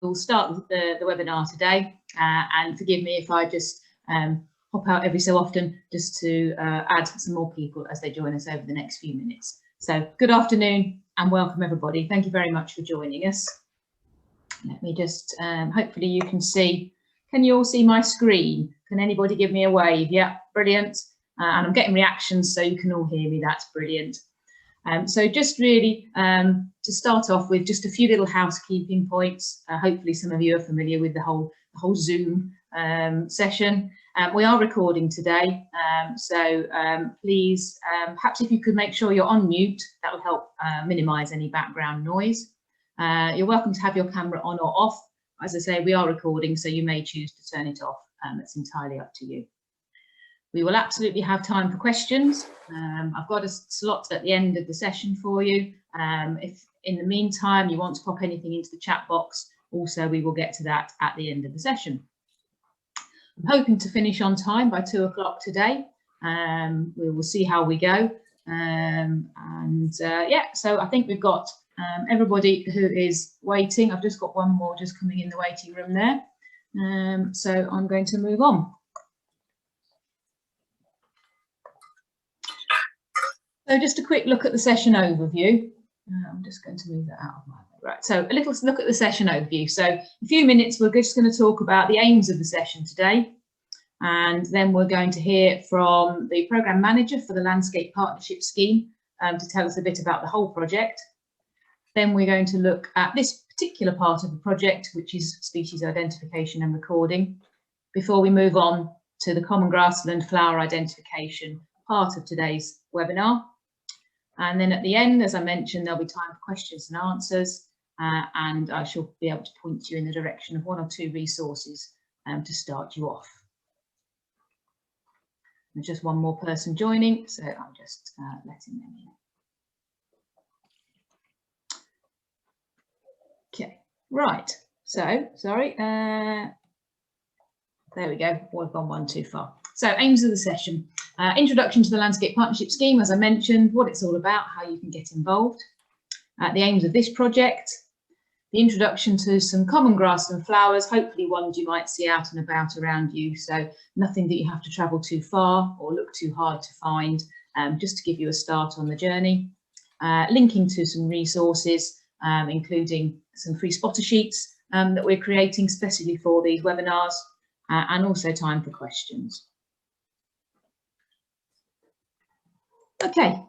We'll start the webinar today, and forgive me if I just hop out every so often just to add some more people as they join us over the next few minutes. So good afternoon and welcome everybody. Thank you very much for joining us. Let me just, hopefully you can see, can you all see my screen? Can anybody give me a wave? Yeah, brilliant. And I'm getting reactions so you can all hear me, that's brilliant. So just really to start off with just a few little housekeeping points. Hopefully some of you are familiar with the whole Zoom session. We are recording today, so please, perhaps if you could make sure you're on mute, that will help minimise any background noise. You're welcome to have your camera on or off. As I say, we are recording, so you may choose to turn it off. It's entirely up to you. We will absolutely have time for questions. I've got a slot at the end of the session for you. If in the meantime you want to pop anything into the chat box, also we will get to that at the end of the session. I'm hoping to finish on time by 2 o'clock today. We will see how we go. Yeah, so I think we've got everybody who is waiting. I've just got one more just coming in the waiting room there. So I'm going to move on. So just a quick look at the session overview. I'm just going to move that out of my way. Right, so a little look at the session overview. So a few minutes, we're just going to talk about the aims of the session today. And then we're going to hear from the programme manager for the Landscape Partnership Scheme to tell us a bit about the whole project. Then we're going to look at this particular part of the project, which is species identification and recording, before we move on to the common grassland flower identification part of today's webinar. And then at the end, as I mentioned, there'll be time for questions and answers, and I shall be able to point you in the direction of 1 or 2 resources to start you off. There's just one more person joining, so I'm just letting them in. Okay, right, so, sorry, there we go, we've gone one too far. So aims of the session. Introduction to the Landscape Partnership Scheme, as I mentioned, what it's all about, how you can get involved. The aims of this project, the introduction to some common grassland flowers, hopefully ones you might see out and about around you, so nothing that you have to travel too far or look too hard to find, just to give you a start on the journey. Linking to some resources, including some free spotter sheets that we're creating specially for these webinars, and also time for questions. Okay,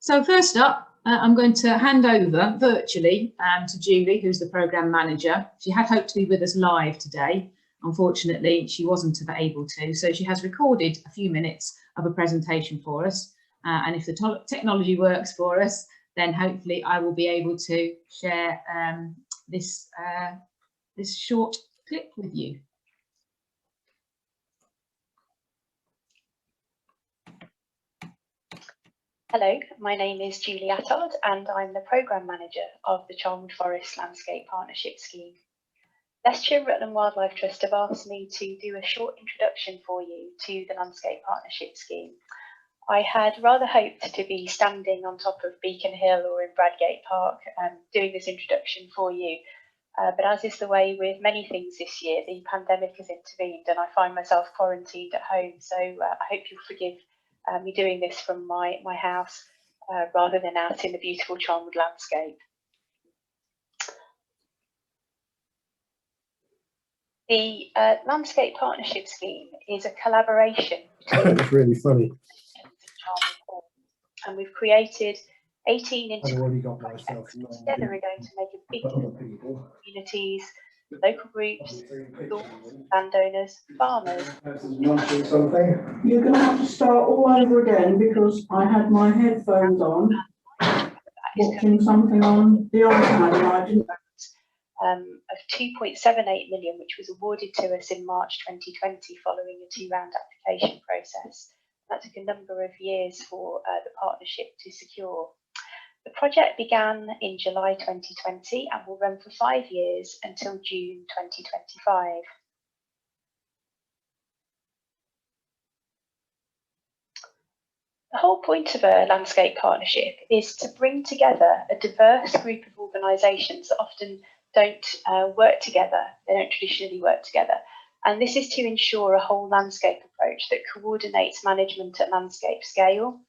so first up, I'm going to hand over virtually to Julie, who's the programme manager. She had hoped to be with us live today. Unfortunately, she wasn't able to, so she has recorded a few minutes of a presentation for us. And if the technology works for us, then hopefully I will be able to share this short clip with you. Hello, my name is Julie Attard and I'm the Programme Manager of the Charnwood Forest Landscape Partnership Scheme. Leicestershire Rutland Wildlife Trust have asked me to do a short introduction for you to the Landscape Partnership Scheme. I had rather hoped to be standing on top of Beacon Hill or in Bradgate Park doing this introduction for you, but as is the way with many things this year, the pandemic has intervened and I find myself quarantined at home, so I hope you'll forgive me doing this from my house rather than out in the beautiful Charnwood landscape. The Landscape Partnership Scheme is a collaboration between It's really funny. And we've created 18 integrated projects. Together we're going to make a big communities, local groups, landowners, farmers. You're going to have to start all over again because I had my headphones on, watching something on the iPad and I didn't. Of 2.78 million, which was awarded to us in March 2020 following a 2-round application process. That took a number of years for the partnership to secure. The project began in July 2020 and will run for 5 years until June 2025. The whole point of a landscape partnership is to bring together a diverse group of organisations that often don't work together. They don't traditionally work together. And this is to ensure a whole landscape approach that coordinates management at landscape scale,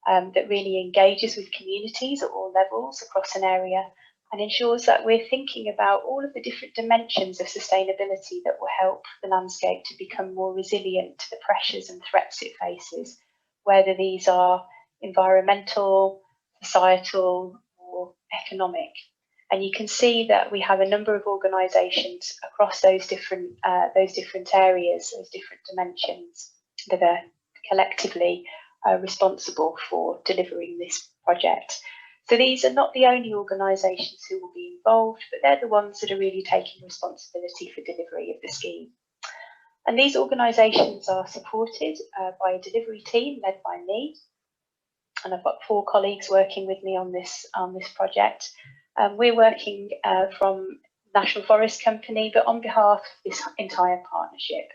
that really engages with communities at all levels across an area, and ensures that we're thinking about all of the different dimensions of sustainability that will help the landscape to become more resilient to the pressures and threats it faces, whether these are environmental, societal, or economic. And you can see that we have a number of organisations across those different areas, those different dimensions, that are collectively responsible for delivering this project. So these are not the only organisations who will be involved, but they're the ones that are really taking responsibility for delivery of the scheme. And these organisations are supported by a delivery team led by me, and I've got 4 colleagues working with me on this project. We're working from National Forest Company, but on behalf of this entire partnership.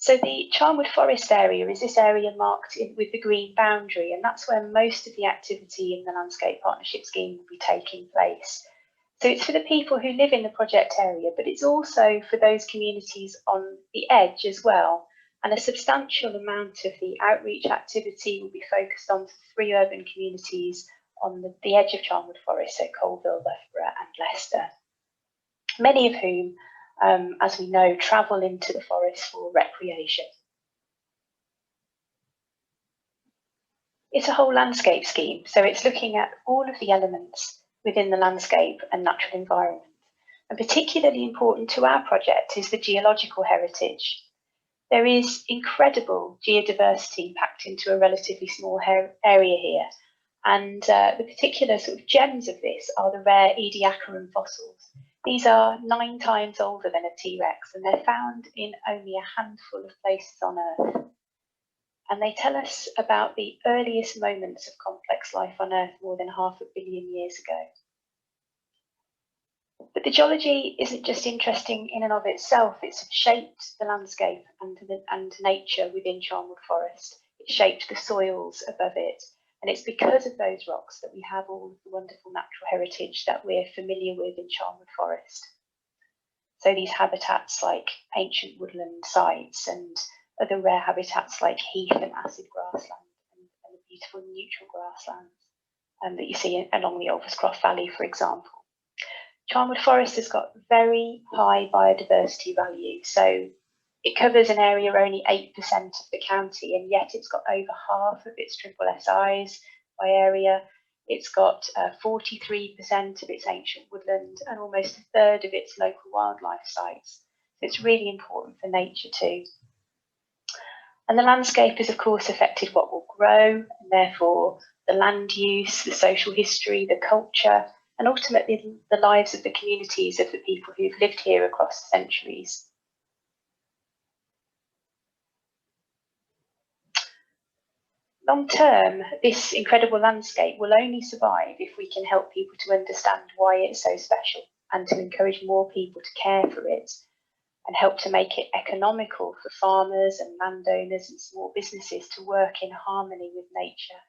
So the Charnwood Forest area is this area marked with the green boundary, and that's where most of the activity in the Landscape Partnership Scheme will be taking place. So it's for the people who live in the project area, but it's also for those communities on the edge as well. And a substantial amount of the outreach activity will be focused on 3 urban communities on the edge of Charnwood Forest, so Colville, Loughborough and Leicester, many of whom, as we know, travel into the forest for recreation. It's a whole landscape scheme, so it's looking at all of the elements within the landscape and natural environment. And particularly important to our project is the geological heritage. There is incredible geodiversity packed into a relatively small area here. And the particular sort of gems of this are the rare Ediacaran fossils. These are 9 times older than a T-Rex, and they're found in only a handful of places on Earth. And they tell us about the earliest moments of complex life on Earth more than 500 million years ago. But the geology isn't just interesting in and of itself, it's shaped the landscape and nature within Charnwood Forest. It shaped the soils above it. And it's because of those rocks that we have all of the wonderful natural heritage that we're familiar with in Charnwood Forest. So these habitats like ancient woodland sites and other rare habitats like heath and acid grassland and the beautiful neutral grasslands that you see along the Ulverscroft Valley, for example. Charnwood Forest has got very high biodiversity value, so it covers an area only 8% of the county, and yet it's got over half of its triple SIs by area. It's got 43% of its ancient woodland and almost a third of its local wildlife sites. So it's really important for nature too. And the landscape has of course affected what will grow, and therefore the land use, the social history, the culture, and ultimately the lives of the communities of the people who've lived here across the centuries. Long term, this incredible landscape will only survive if we can help people to understand why it's so special and to encourage more people to care for it and help to make it economical for farmers and landowners and small businesses to work in harmony with nature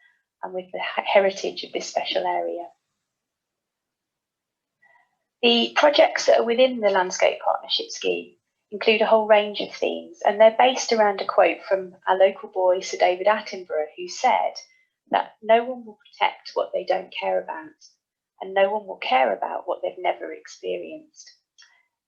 and with the heritage of this special area. The projects that are within the Landscape Partnership Scheme include a whole range of themes, and they're based around a quote from our local boy, Sir David Attenborough, who said that no one will protect what they don't care about, and no one will care about what they've never experienced.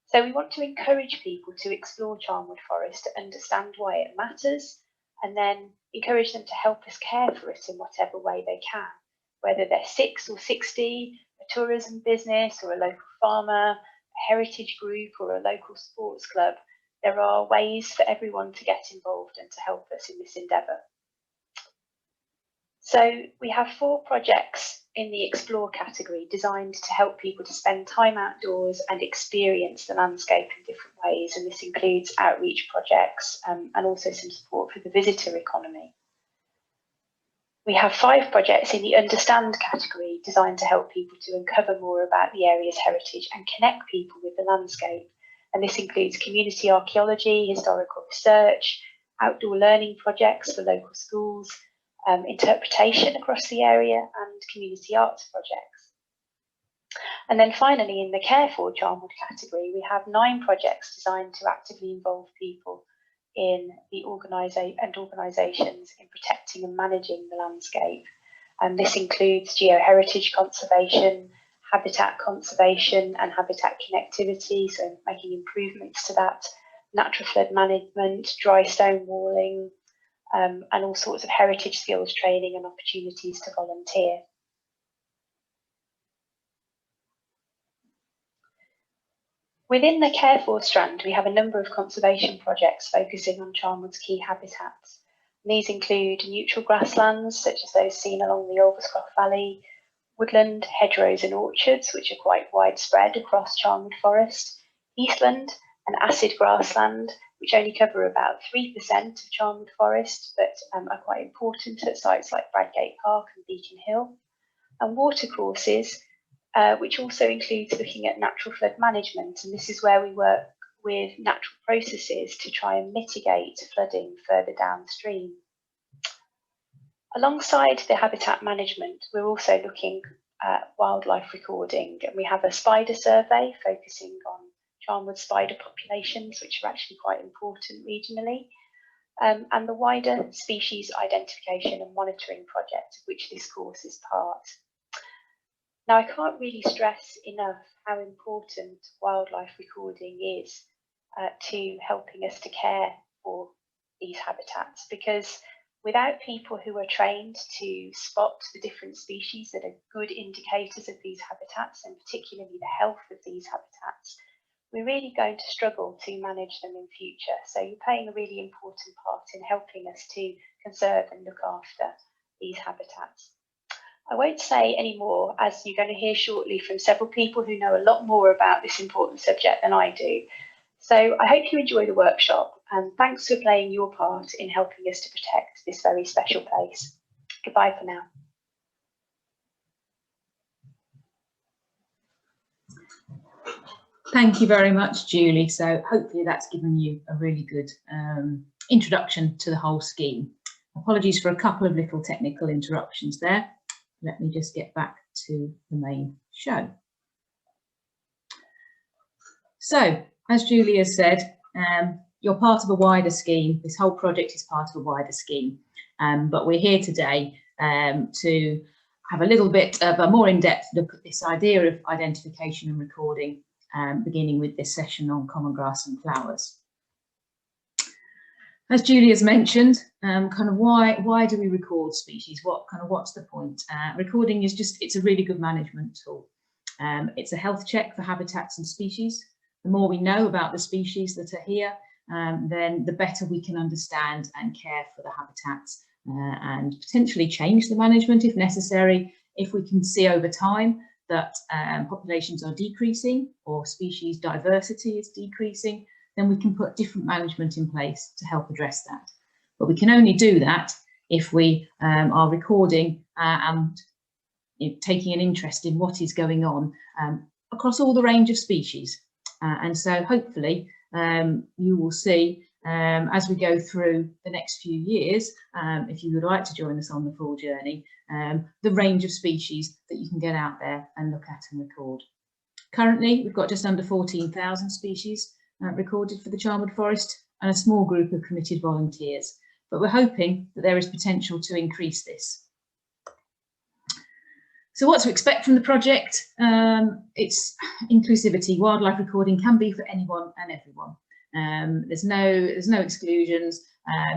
So we want to encourage people to explore Charnwood Forest, to understand why it matters, and then encourage them to help us care for it in whatever way they can, whether they're 6 or 60, a tourism business or a local farmer, a heritage group or a local sports club. There are ways for everyone to get involved and to help us in this endeavour. So we have 4 projects in the Explore category designed to help people to spend time outdoors and experience the landscape in different ways, and this includes outreach projects and also some support for the visitor economy. We have 5 projects in the Understand category designed to help people to uncover more about the area's heritage and connect people with the landscape. And this includes community archaeology, historical research, outdoor learning projects for local schools, interpretation across the area, and community arts projects. And then finally, in the Care for Charnwood category, we have 9 projects designed to actively involve people in the organisations in protecting and managing the landscape. And this includes geoheritage conservation, habitat conservation and habitat connectivity, so making improvements to that, natural flood management, dry stone walling, and all sorts of heritage skills training and opportunities to volunteer. Within the Care For strand, we have a number of conservation projects focusing on Charnwood's key habitats. And these include neutral grasslands, such as those seen along the Overscroft Valley, woodland, hedgerows and orchards, which are quite widespread across Charnwood Forest, heathland and acid grassland, which only cover about 3% of Charnwood Forest, but are quite important at sites like Bradgate Park and Beacon Hill, and watercourses, which also includes looking at natural flood management, and this is where we work with natural processes to try and mitigate flooding further downstream. Alongside the habitat management, we're also looking at wildlife recording, and we have a spider survey focusing on Charnwood spider populations, which are actually quite important regionally, and the wider species identification and monitoring project, of which this course is part. Now, I can't really stress enough how important wildlife recording is to helping us to care for these habitats, because without people who are trained to spot the different species that are good indicators of these habitats, and particularly the health of these habitats, we're really going to struggle to manage them in future. So you're playing a really important part in helping us to conserve and look after these habitats. I won't say any more, as you're going to hear shortly from several people who know a lot more about this important subject than I do. So I hope you enjoy the workshop, and thanks for playing your part in helping us to protect this very special place. Goodbye for now. Thank you very much, Julie. So hopefully that's given you a really good introduction to the whole scheme. Apologies for a couple of little technical interruptions there. Let me just get back to the main show. So, as Julie has said, you're part of a wider scheme. This whole project is part of a wider scheme, but we're here today to have a little bit of a more in-depth look at this idea of identification and recording, beginning with this session on common grass and flowers. As Julie has mentioned, kind of why do we record species? What's the point? Recording is it's a really good management tool. It's a health check for habitats and species. The more we know about the species that are here, then the better we can understand and care for the habitats and potentially change the management if necessary. If we can see over time that populations are decreasing or species diversity is decreasing, then we can put different management in place to help address that. But we can only do that if we are recording and taking an interest in what is going on across all the range of species. And so hopefully you will see as we go through the next few years, if you would like to join us on the full journey, the range of species that you can get out there and look at and record. Currently, we've got just under 14,000 species recorded for the Charnwood Forest and a small group of committed volunteers, but we're hoping that there is potential to increase this. So what to expect from the project? It's inclusivity. Wildlife recording can be for anyone and everyone. There's no exclusions,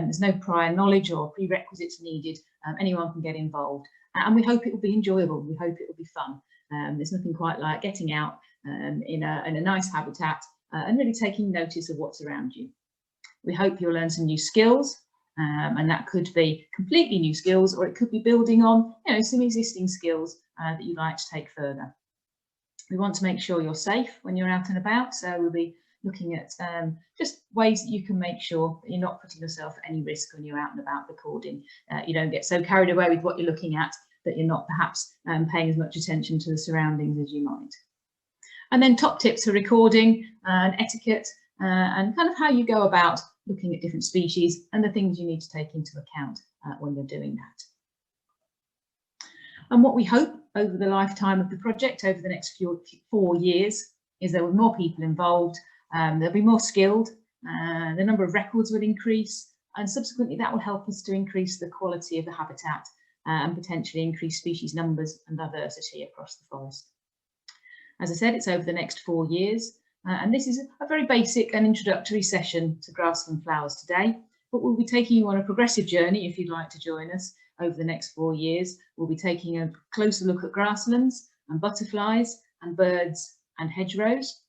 there's no prior knowledge or prerequisites needed. Anyone can get involved, and we hope it will be enjoyable. We hope it will be fun. There's nothing quite like getting out in a nice habitat and really taking notice of what's around you. We hope you'll learn some new skills, and that could be completely new skills, or it could be building on some existing skills that you'd like to take further. We want to make sure you're safe when you're out and about, so we'll be looking at just ways that you can make sure that you're not putting yourself at any risk when you're out and about recording. You don't get so carried away with what you're looking at that you're not perhaps paying as much attention to the surroundings as you might. And then top tips for recording and etiquette and kind of how you go about looking at different species and the things you need to take into account when you're doing that. And what we hope over the lifetime of the project, over the next 4 years, is there will be more people involved, there'll be more skilled, the number of records will increase, and subsequently that will help us to increase the quality of the habitat and potentially increase species numbers and diversity across the forest. As I said, it's over the next 4 years, and this is a very basic and introductory session to grassland flowers today, but we'll be taking you on a progressive journey if you'd like to join us over the next 4 years. We'll be taking a closer look at grasslands and butterflies and birds and hedgerows.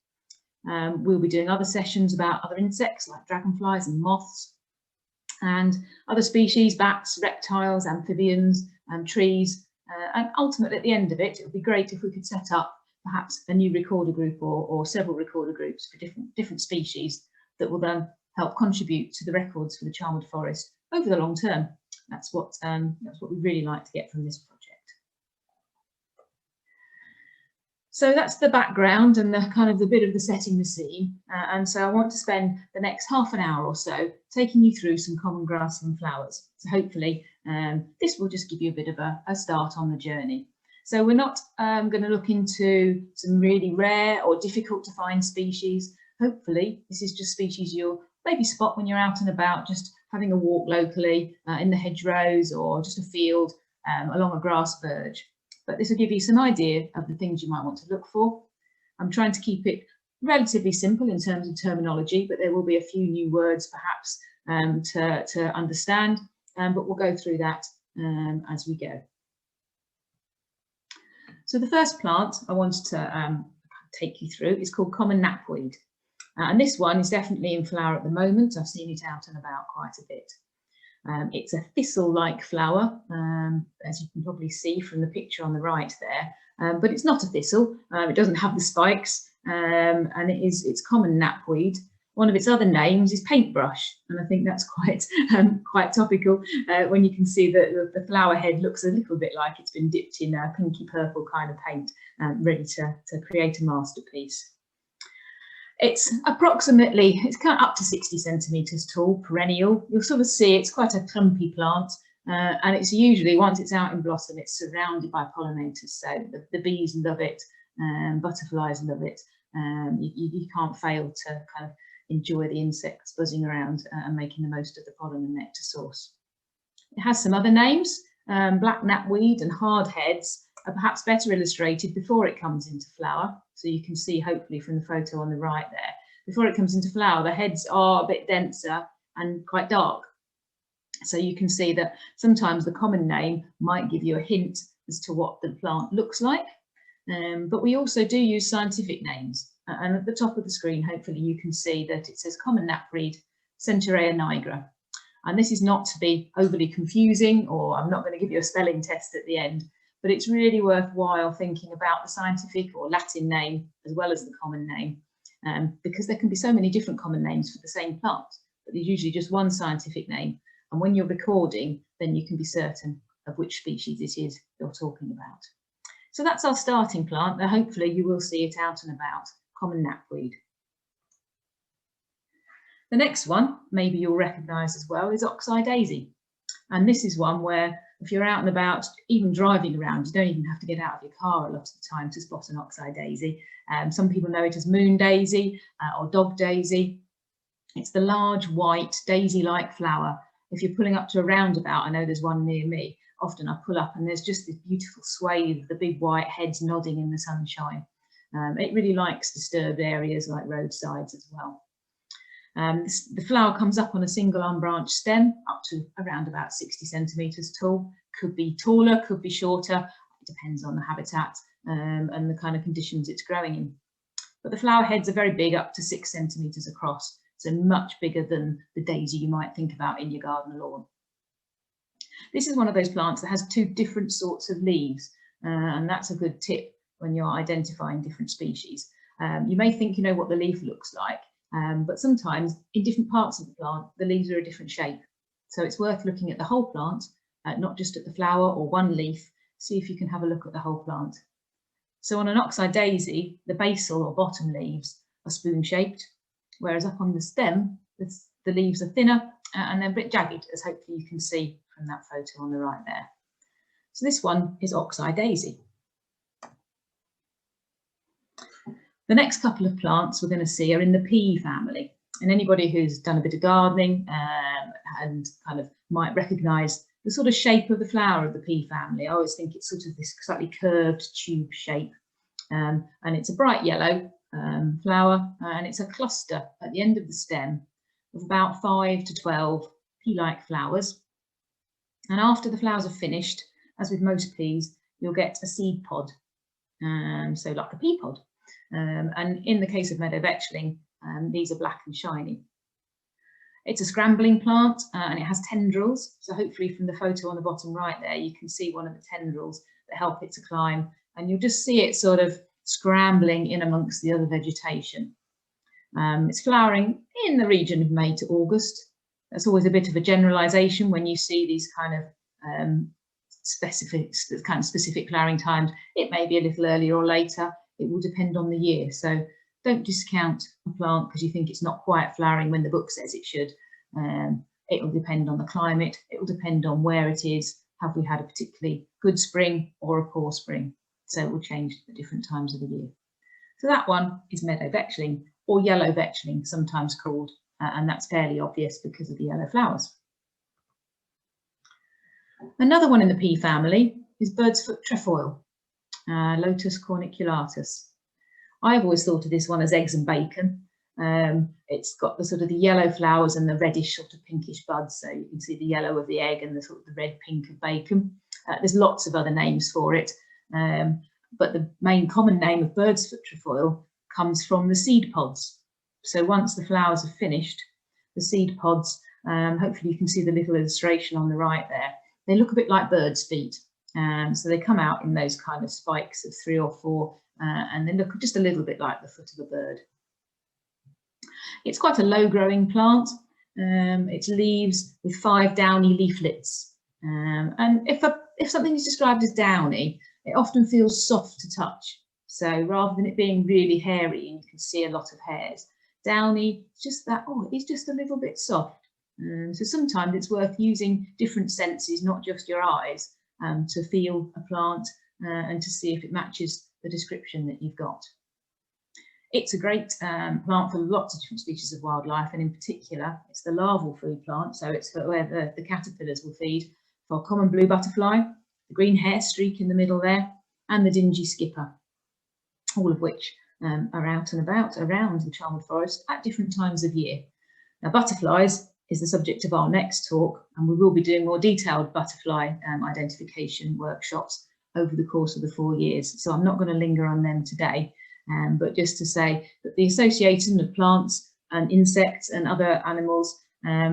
We'll be doing other sessions about other insects like dragonflies and moths and other species, bats, reptiles, amphibians, trees. And ultimately at the end of it, it would be great if we could set up perhaps a new recorder group or several recorder groups for different species that will then help contribute to the records for the Charnwood Forest over the long term. That's what we really like to get from this project. So that's the background and the kind of the bit of the setting the scene. And so I want to spend the next half an hour or so taking you through some common grassland flowers. So hopefully this will just give you a bit of a start on the journey. So we're not going to look into some really rare or difficult to find species. Hopefully this is just species you'll maybe spot when you're out and about, just having a walk locally in the hedgerows or just a field along a grass verge. But this will give you some idea of the things you might want to look for. I'm trying to keep it relatively simple in terms of terminology, but there will be a few new words perhaps to understand, but we'll go through that as we go. So the first plant I wanted to take you through is called common napweed. And this one is definitely in flower at the moment. I've seen it out and about quite a bit. It's a thistle-like flower, as you can probably see from the picture on the right there, but it's not a thistle. It doesn't have the spikes, and it's common napweed. One of its other names is paintbrush, and I think that's quite topical when you can see that the flower head looks a little bit like it's been dipped in a pinky purple kind of paint, ready to create a masterpiece. It's approximately, it's kind of up to 60 centimetres tall, perennial. You'll sort of see it's quite a clumpy plant, and it's usually, once it's out in blossom, it's surrounded by pollinators. So the bees love it, butterflies love it. You can't fail to kind of enjoy the insects buzzing around and making the most of the pollen and nectar source. It has some other names. Black napweed and hardheads are perhaps better illustrated before it comes into flower. So you can see hopefully from the photo on the right there, before it comes into flower, the heads are a bit denser and quite dark. So you can see that sometimes the common name might give you a hint as to what the plant looks like. But we also do use scientific names. And at the top of the screen, hopefully you can see that it says common napweed, Centaurea nigra. And this is not to be overly confusing, or I'm not going to give you a spelling test at the end, but it's really worthwhile thinking about the scientific or Latin name as well as the common name, because there can be so many different common names for the same plant, but there's usually just one scientific name. And when you're recording, then you can be certain of which species it is you're talking about. So that's our starting plant. Now, hopefully you will see it out and about, common napweed. The next one, maybe you'll recognise as well, is Oxide Daisy. And this is one where if you're out and about, even driving around, you don't even have to get out of your car a lot of the time to spot an Oxide Daisy. Some people know it as moon daisy or dog daisy. It's the large white daisy-like flower. If you're pulling up to a roundabout, I know there's one near me, often I pull up and there's just this beautiful swathe of the big white heads nodding in the sunshine. It really likes disturbed areas like roadsides as well. The flower comes up on a single unbranched stem up to around about 60 centimetres tall. Could be taller, could be shorter. It depends on the habitat and the kind of conditions it's growing in. But the flower heads are very big, up to 6 centimetres across, so much bigger than the daisy you might think about in your garden lawn. This is one of those plants that has 2 different sorts of leaves, and that's a good tip when you're identifying different species. You may think you know what the leaf looks like, but sometimes in different parts of the plant, the leaves are a different shape. So it's worth looking at the whole plant, not just at the flower or one leaf. See if you can have a look at the whole plant. So on an Oxide Daisy, the basal or bottom leaves are spoon-shaped, whereas up on the stem, the leaves are thinner and they're a bit jagged, as hopefully you can see from that photo on the right there. So this one is Oxide Daisy. The next couple of plants we're going to see are in the pea family. And anybody who's done a bit of gardening and kind of might recognise the sort of shape of the flower of the pea family. I always think it's sort of this slightly curved tube shape. And it's a bright yellow flower, and it's a cluster at the end of the stem of about 5 to 12 pea-like flowers. And after the flowers are finished, as with most peas, you'll get a seed pod, so like a pea pod. And in the case of meadow vetchling, these are black and shiny. It's a scrambling plant and it has tendrils. So hopefully from the photo on the bottom right there, you can see one of the tendrils that help it to climb. And you'll just see it sort of scrambling in amongst the other vegetation. It's flowering in the region of May to August. That's always a bit of a generalisation when you see these kind of specific flowering times. It may be a little earlier or later. It will depend on the year. So don't discount a plant because you think it's not quite flowering when the book says it should. It will depend on the climate. It will depend on where it is. Have we had a particularly good spring or a poor spring? So it will change at different times of the year. So that one is meadow vetchling, or yellow vetchling, sometimes called, and that's fairly obvious because of the yellow flowers. Another one in the pea family is bird's foot trefoil, Lotus corniculatus. I've always thought of this one as eggs and bacon. It's got the sort of the yellow flowers and the reddish sort of pinkish buds, so you can see the yellow of the egg and the sort of the red pink of bacon. There's lots of other names for it, but the main common name of bird's foot trefoil comes from the seed pods. So once the flowers are finished, the seed pods, hopefully you can see the little illustration on the right there, they look a bit like birds' feet. So they come out in those kind of spikes of 3 or 4, and they look just a little bit like the foot of a bird. It's quite a low growing plant. It's leaves with 5 downy leaflets. And if something is described as downy, it often feels soft to touch. So rather than it being really hairy and you can see a lot of hairs, downy, it's just that, oh, it's just a little bit soft. So sometimes it's worth using different senses, not just your eyes, to feel a plant and to see if it matches the description that you've got. It's a great plant for lots of different species of wildlife, and in particular, it's the larval food plant, so it's for where the caterpillars will feed, for common blue butterfly, the green hair streak in the middle there, and the dingy skipper, all of which are out and about around the Charnwood Forest at different times of year. Now, butterflies is the subject of our next talk, and we will be doing more detailed butterfly identification workshops over the course of the 4 years. So I'm not going to linger on them today, but just to say that the association of plants and insects and other animals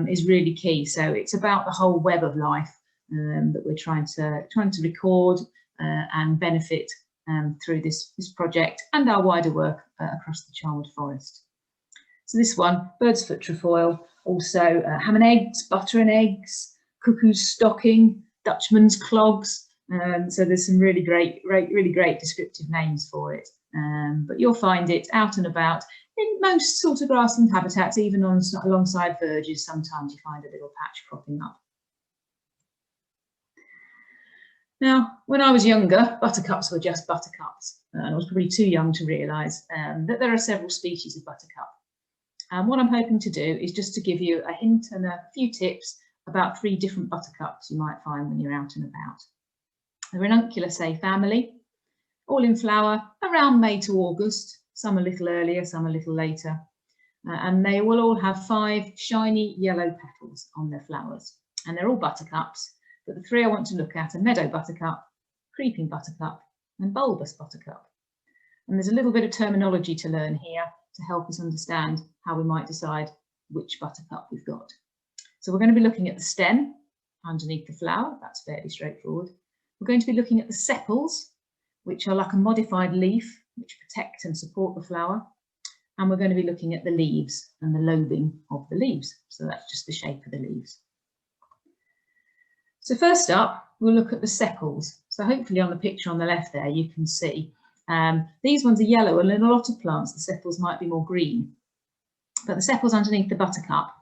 is really key. So it's about the whole web of life that we're trying to record and benefit through this project and our wider work across the Charnwood Forest. So this one, bird's foot trefoil, also ham and eggs, butter and eggs, cuckoo's stocking, Dutchman's clogs. So there's some really great descriptive names for it. But you'll find it out and about in most sort of grassland habitats, even alongside verges. Sometimes you find a little patch cropping up. Now, when I was younger, buttercups were just buttercups, and I was probably too young to realise that there are several species of buttercup. And what I'm hoping to do is just to give you a hint and a few tips about 3 different buttercups you might find when you're out and about. The Ranunculaceae family, all in flower around May to August, some a little earlier, some a little later. And they will all have 5 shiny yellow petals on their flowers. And they're all buttercups, but the 3 I want to look at are meadow buttercup, creeping buttercup, and bulbous buttercup. And there's a little bit of terminology to learn here to help us understand how we might decide which buttercup we've got. So we're going to be looking at the stem underneath the flower. That's fairly straightforward. We're going to be looking at the sepals, which are like a modified leaf, which protect and support the flower. And we're going to be looking at the leaves and the lobing of the leaves. So that's just the shape of the leaves. So first up, we'll look at the sepals. So hopefully on the picture on the left there, you can see these ones are yellow, and in a lot of plants, the sepals might be more green. But the sepals underneath the buttercup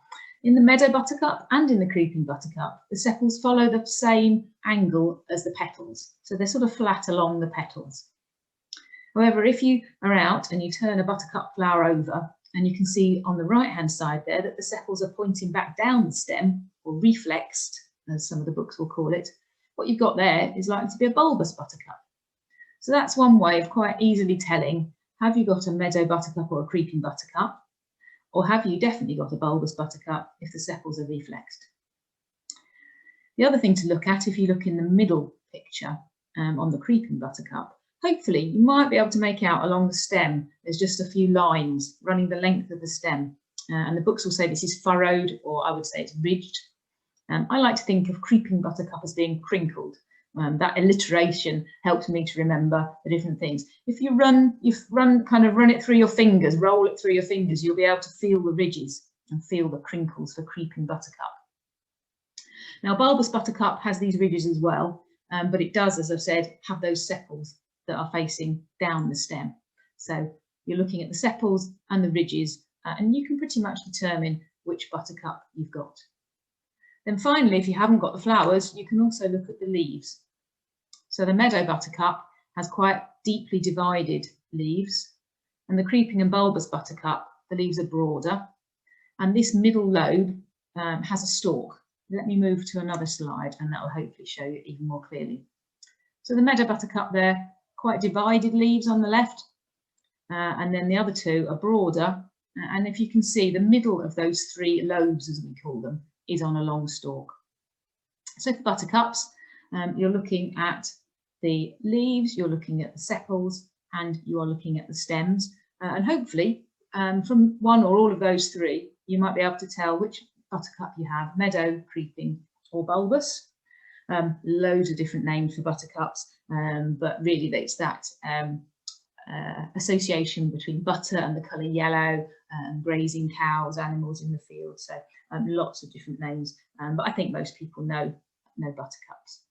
In the meadow buttercup and in the creeping buttercup, the sepals follow the same angle as the petals, so they're sort of flat along the petals. However, if you are out and you turn a buttercup flower over, and you can see on the right-hand side there that the sepals are pointing back down the stem, or reflexed, as some of the books will call it, what you've got there is likely to be a bulbous buttercup. So that's one way of quite easily telling, have you got a meadow buttercup or a creeping buttercup? Or have you definitely got a bulbous buttercup if the sepals are reflexed? The other thing to look at, if you look in the middle picture on the creeping buttercup, hopefully you might be able to make out along the stem, there's just a few lines running the length of the stem. And the books will say this is furrowed, or I would say it's ridged. I like to think of creeping buttercup as being crinkled. That alliteration helps me to remember the different things. If you run it through your fingers, roll it through your fingers, you'll be able to feel the ridges and feel the crinkles for creeping buttercup. Now, bulbous buttercup has these ridges as well, but it does, as I've said, have those sepals that are facing down the stem. So you're looking at the sepals and the ridges, and you can pretty much determine which buttercup you've got. Then finally, if you haven't got the flowers, you can also look at the leaves. So the meadow buttercup has quite deeply divided leaves, and the creeping and bulbous buttercup, the leaves are broader, and this middle lobe has a stalk. Let me move to another slide, and that will hopefully show you even more clearly. So the meadow buttercup there, quite divided leaves on the left, and then the other two are broader, and if you can see, the middle of those three lobes, as we call them, is on a long stalk. So for buttercups, you're looking at the leaves, you're looking at the sepals, and you are looking at the stems. And hopefully, from one or all of those three, you might be able to tell which buttercup you have, meadow, creeping, or bulbous. Loads of different names for buttercups, but really it's that association between butter and the colour yellow, grazing cows, animals in the field. So lots of different names, but I think most people know buttercups.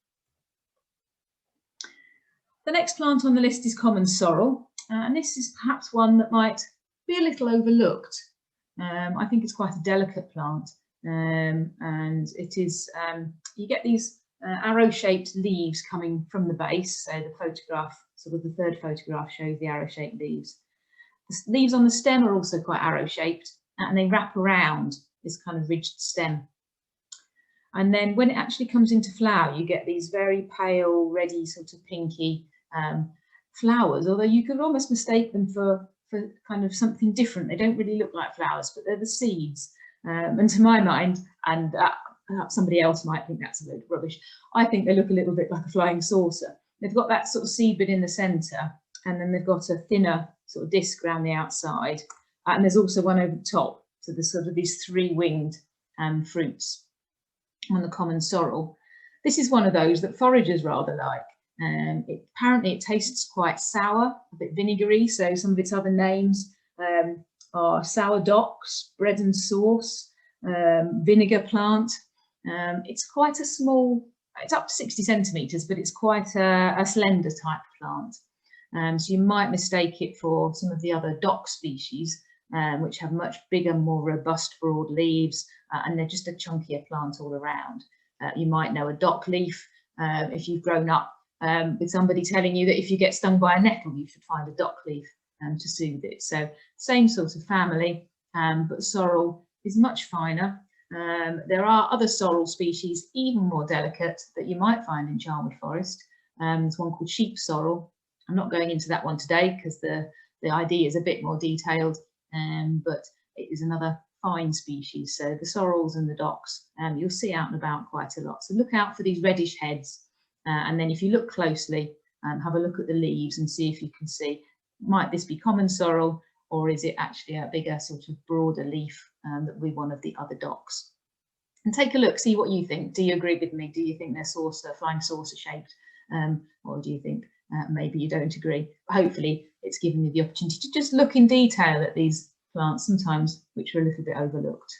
The next plant on the list is common sorrel, and this is perhaps one that might be a little overlooked. I think it's quite a delicate plant, and it is, you get these arrow-shaped leaves coming from the base. So the photograph, sort of the third photograph, shows the arrow-shaped leaves. The leaves on the stem are also quite arrow-shaped, and they wrap around this kind of ridged stem. And then when it actually comes into flower, you get these very pale, reddy, sort of pinky flowers, although you could almost mistake them for kind of something different. They don't really look like flowers, but they're the seeds. And to my mind, and perhaps somebody else might think that's a load of rubbish, I think they look a little bit like a flying saucer. They've got that sort of seed bit in the centre, and then they've got a thinner sort of disc around the outside, and there's also one over the top. So there's sort of these three-winged fruits on the common sorrel. This is one of those that foragers rather like. Apparently it tastes quite sour, a bit vinegary, so some of its other names are sour docks, bread and sauce, vinegar plant. It's quite a small, it's up to 60 centimetres, but it's quite a slender type plant. So you might mistake it for some of the other dock species, which have much bigger, more robust, broad leaves, and they're just a chunkier plant all around. You might know a dock leaf if you've grown up with somebody telling you that if you get stung by a nettle, you should find a dock leaf to soothe it. So same sort of family, but sorrel is much finer. There are other sorrel species, even more delicate, that you might find in Charnwood Forest. There's one called sheep sorrel. I'm not going into that one today because the idea is a bit more detailed, but it is another fine species. So the sorrels and the docks, you'll see out and about quite a lot. So look out for these reddish heads, and then if you look closely, have a look at the leaves and see if you can see, might this be common sorrel, or is it actually a bigger sort of broader leaf that will be one of the other docks? And take a look, see what you think. Do you agree with me? Do you think they're flying saucer shaped, or do you think maybe you don't agree? Hopefully it's given you the opportunity to just look in detail at these plants, sometimes which are a little bit overlooked.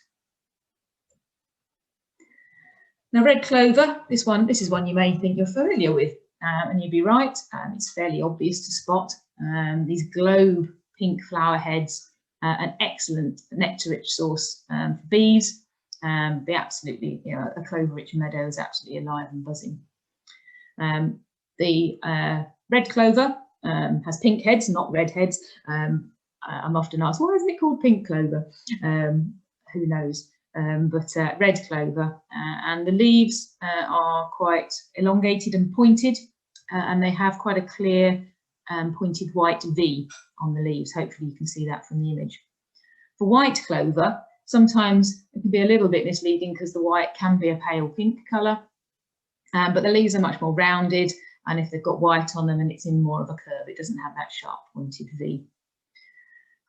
Now, red clover, this is one you may think you're familiar with, and you'd be right. It's fairly obvious to spot. These globe pink flower heads, an excellent nectar-rich source for bees. They absolutely, you know, a clover-rich meadow is absolutely alive and buzzing. The red clover has pink heads, not red heads. I'm often asked, why isn't it called pink clover? Who knows? But red clover, and the leaves are quite elongated and pointed, and they have quite a clear pointed white V on the leaves. Hopefully you can see that from the image. For white clover, sometimes it can be a little bit misleading because the white can be a pale pink colour, but the leaves are much more rounded, and if they've got white on them and it's in more of a curve, it doesn't have that sharp pointed V.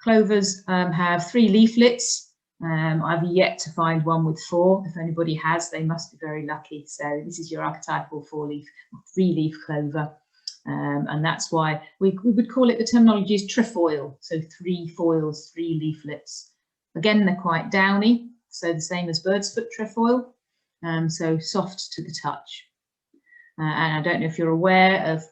Clovers have 3 leaflets. I've yet to find one with 4. If anybody has, they must be very lucky. So this is your archetypal 4-leaf, 3-leaf clover. And that's why we would call it, the terminology is Trifoil. So 3 foils, 3 leaflets. Again, they're quite downy, so the same as bird's foot trefoil, so soft to the touch. And I don't know if you're aware of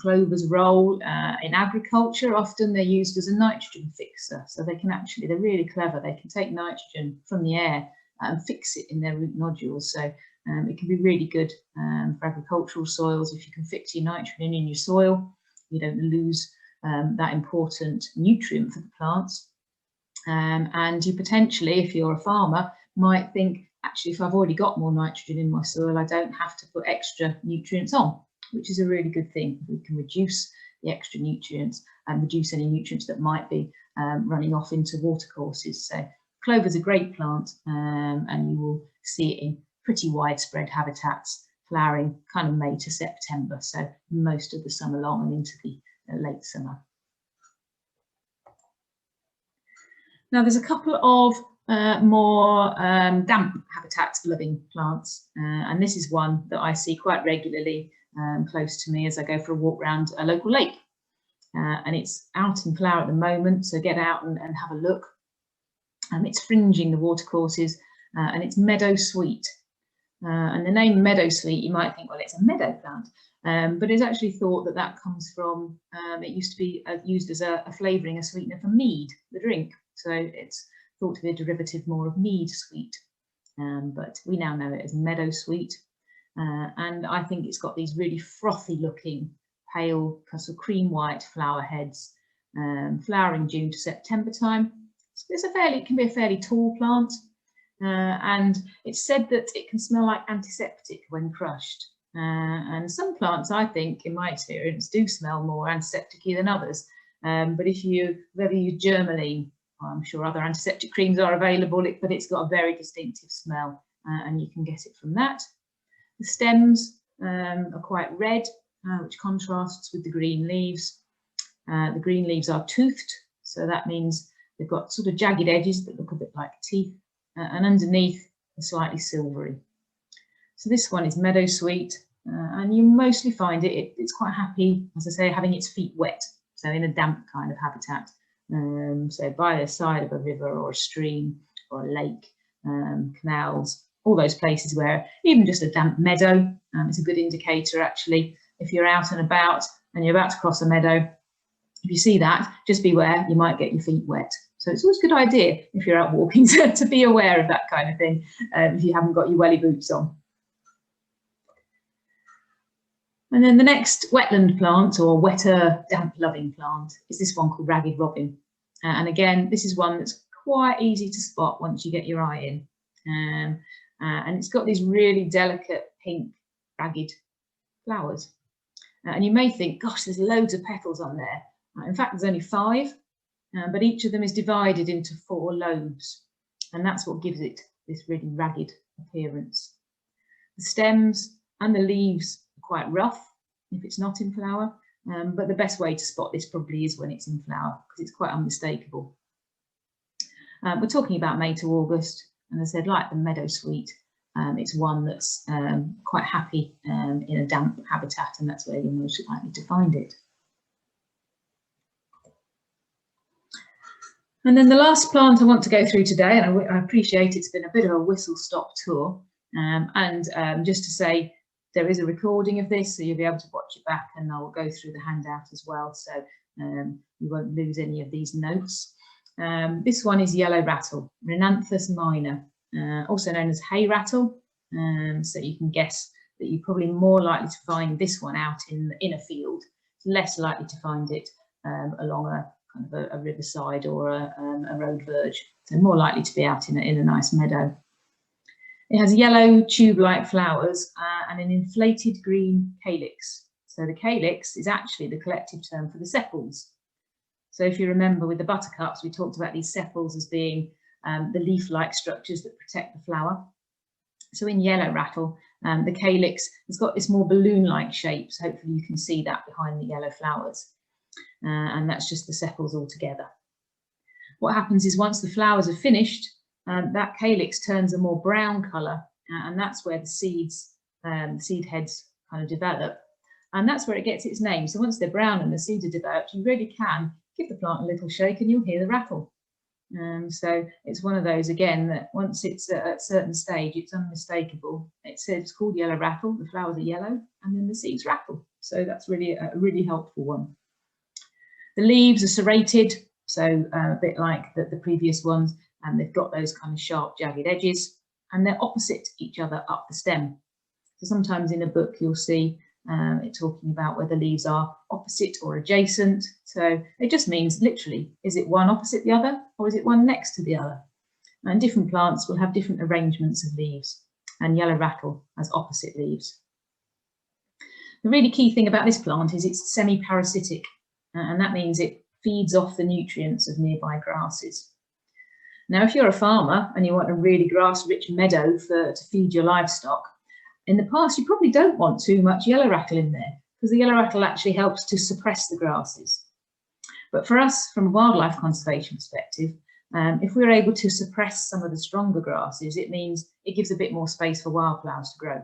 clover's role in agriculture. Often they're used as a nitrogen fixer, so they can actually, they're really clever. They can take nitrogen from the air and fix it in their root nodules. So it can be really good for agricultural soils. If you can fix your nitrogen in your soil, you don't lose that important nutrient for the plants. And you potentially, if you're a farmer, might think, actually, if I've already got more nitrogen in my soil, I don't have to put extra nutrients on, which is a really good thing. We can reduce the extra nutrients and reduce any nutrients that might be running off into watercourses. So clover's a great plant, and you will see it in pretty widespread habitats, flowering kind of May to September, so most of the summer long and into the late summer. Now there's a couple of more damp habitats loving plants, and this is one that I see quite regularly close to me as I go for a walk around a local lake, and it's out in flower at the moment, so get out and have a look. It's fringing the watercourses, and it's Meadowsweet, and the name Meadowsweet, you might think, well, it's a meadow plant, but it's actually thought that that comes from, it used to be used as a flavouring, a sweetener for mead, the drink. So it's thought to be a derivative more of mead sweet, but we now know it as Meadowsweet. And I think it's got these really frothy looking, pale, sort of cream white flower heads, flowering June to September time. It can be a fairly tall plant, and it's said that it can smell like antiseptic when crushed. And some plants, I think, in my experience, do smell more antiseptic-y than others. But if you've ever used Germaline, I'm sure other antiseptic creams are available, but it's got a very distinctive smell, and you can get it from that. The stems are quite red, which contrasts with the green leaves. The green leaves are toothed, so that means they've got sort of jagged edges that look a bit like teeth, and underneath are slightly silvery. So this one is Meadowsweet, and you mostly find it's quite happy, as I say, having its feet wet, so in a damp kind of habitat. So by the side of a river or a stream or a lake, canals, all those places where even just a damp meadow is a good indicator. Actually, if you're out and about and you're about to cross a meadow, if you see that, just beware, you might get your feet wet. So it's always a good idea if you're out walking to be aware of that kind of thing, if you haven't got your welly boots on. And then the next wetland plant, or wetter, damp-loving plant, is this one called Ragged Robin. And again, this is one that's quite easy to spot once you get your eye in. And it's got these really delicate pink ragged flowers. And you may think, gosh, there's loads of petals on there. In fact, there's only 5, but each of them is divided into 4 lobes. And that's what gives it this really ragged appearance. The stems and the leaves quite rough if it's not in flower, but the best way to spot this probably is when it's in flower, because it's quite unmistakable. We're talking about May to August, and as I said, like the Meadowsweet, it's one that's quite happy in a damp habitat, and that's where you're most likely to find it. And then the last plant I want to go through today, and I appreciate it's been a bit of a whistle-stop tour, and just to say, there is a recording of this, so you'll be able to watch it back, and I'll go through the handout as well, so you won't lose any of these notes. This one is Yellow Rattle, Renanthus minor, also known as hay rattle. So you can guess that you're probably more likely to find this one out in a field. It's less likely to find it along a kind of a riverside or a road verge. So more likely to be out in a nice meadow. It has yellow tube-like flowers and an inflated green calyx. So the calyx is actually the collective term for the sepals. So if you remember with the buttercups, we talked about these sepals as being the leaf-like structures that protect the flower. So in yellow rattle, the calyx has got this more balloon-like shape. So hopefully you can see that behind the yellow flowers. And that's just the sepals all together. What happens is once the flowers are finished, that calyx turns a more brown colour, and that's where the seed heads kind of develop. And that's where it gets its name. So once they're brown and the seeds are developed, you really can give the plant a little shake and you'll hear the rattle. So it's one of those, again, that once it's at a certain stage, it's unmistakable. It's called yellow rattle, the flowers are yellow, and then the seeds rattle. So that's really a really helpful one. The leaves are serrated, so a bit like the previous ones, and they've got those kind of sharp, jagged edges, and they're opposite each other up the stem. So sometimes in a book you'll see it talking about whether leaves are opposite or adjacent. So it just means literally, is it one opposite the other or is it one next to the other? And different plants will have different arrangements of leaves, and yellow rattle has opposite leaves. The really key thing about this plant is it's semi-parasitic, and that means it feeds off the nutrients of nearby grasses. Now, if you're a farmer and you want a really grass-rich meadow to feed your livestock, in the past you probably don't want too much yellow rattle in there, because the yellow rattle actually helps to suppress the grasses. But for us, from a wildlife conservation perspective, if we're able to suppress some of the stronger grasses, it means it gives a bit more space for wildflowers to grow.